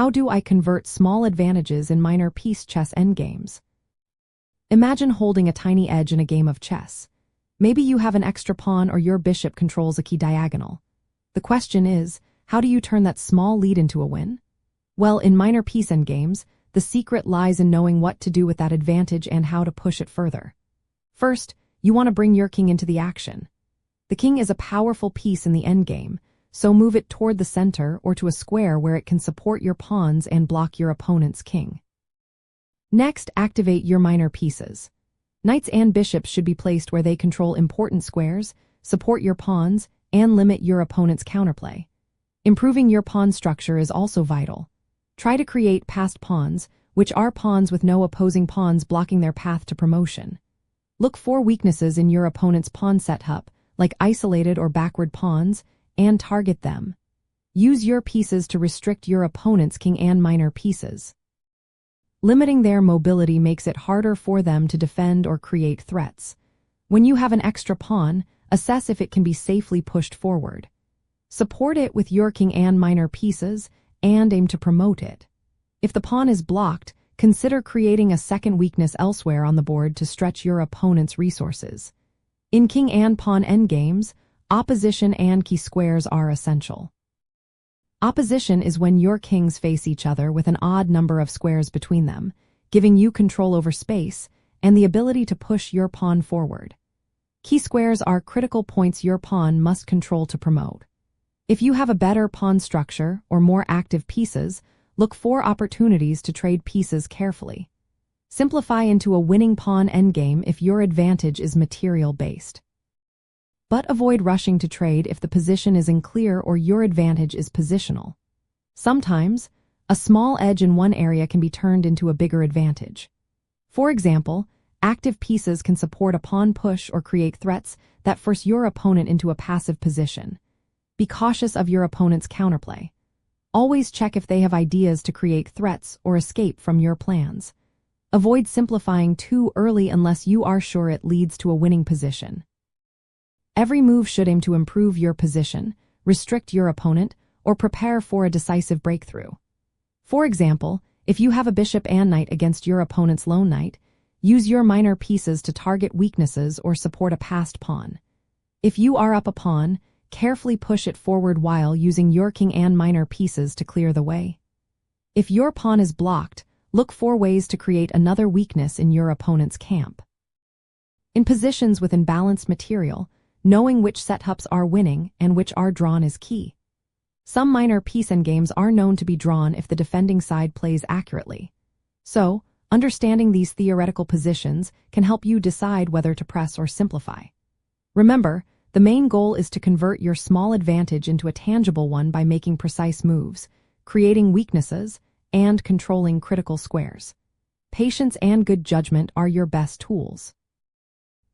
How do I convert small advantages in minor piece chess endgames? Imagine holding a tiny edge in a game of chess. Maybe you have an extra pawn or your bishop controls a key diagonal. The question is, how do you turn that small lead into a win? Well, in minor piece endgames, the secret lies in knowing what to do with that advantage and how to push it further. First, you want to bring your king into the action. The king is a powerful piece in the endgame, so move it toward the center or to a square where it can support your pawns and block your opponent's king. Next, activate your minor pieces. Knights and bishops should be placed where they control important squares, support your pawns, and limit your opponent's counterplay. Improving your pawn structure is also vital. Try to create passed pawns, which are pawns with no opposing pawns blocking their path to promotion. Look for weaknesses in your opponent's pawn setup, like isolated or backward pawns, and target them. Use your pieces to restrict your opponent's king and minor pieces. Limiting their mobility makes it harder for them to defend or create threats. When you have an extra pawn, assess if it can be safely pushed forward. Support it with your king and minor pieces, and aim to promote it. If the pawn is blocked, consider creating a second weakness elsewhere on the board to stretch your opponent's resources. In king and pawn endgames, opposition and key squares are essential. Opposition is when your kings face each other with an odd number of squares between them, giving you control over space and the ability to push your pawn forward. Key squares are critical points your pawn must control to promote. If you have a better pawn structure or more active pieces, look for opportunities to trade pieces carefully. Simplify into a winning pawn endgame if your advantage is material-based. But avoid rushing to trade if the position is unclear or your advantage is positional. Sometimes, a small edge in one area can be turned into a bigger advantage. For example, active pieces can support a pawn push or create threats that force your opponent into a passive position. Be cautious of your opponent's counterplay. Always check if they have ideas to create threats or escape from your plans. Avoid simplifying too early unless you are sure it leads to a winning position. Every move should aim to improve your position, restrict your opponent, or prepare for a decisive breakthrough. For example, if you have a bishop and knight against your opponent's lone knight, use your minor pieces to target weaknesses or support a passed pawn. If you are up a pawn, carefully push it forward while using your king and minor pieces to clear the way. If your pawn is blocked, look for ways to create another weakness in your opponent's camp. In positions with imbalanced material, knowing which setups are winning and which are drawn is key. Some minor piece endgames are known to be drawn if the defending side plays accurately. So, understanding these theoretical positions can help you decide whether to press or simplify. Remember, the main goal is to convert your small advantage into a tangible one by making precise moves, creating weaknesses, and controlling critical squares. Patience and good judgment are your best tools.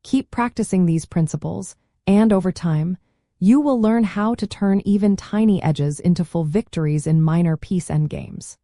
Keep practicing these principles, and over time, you will learn how to turn even tiny edges into full victories in minor piece endgames.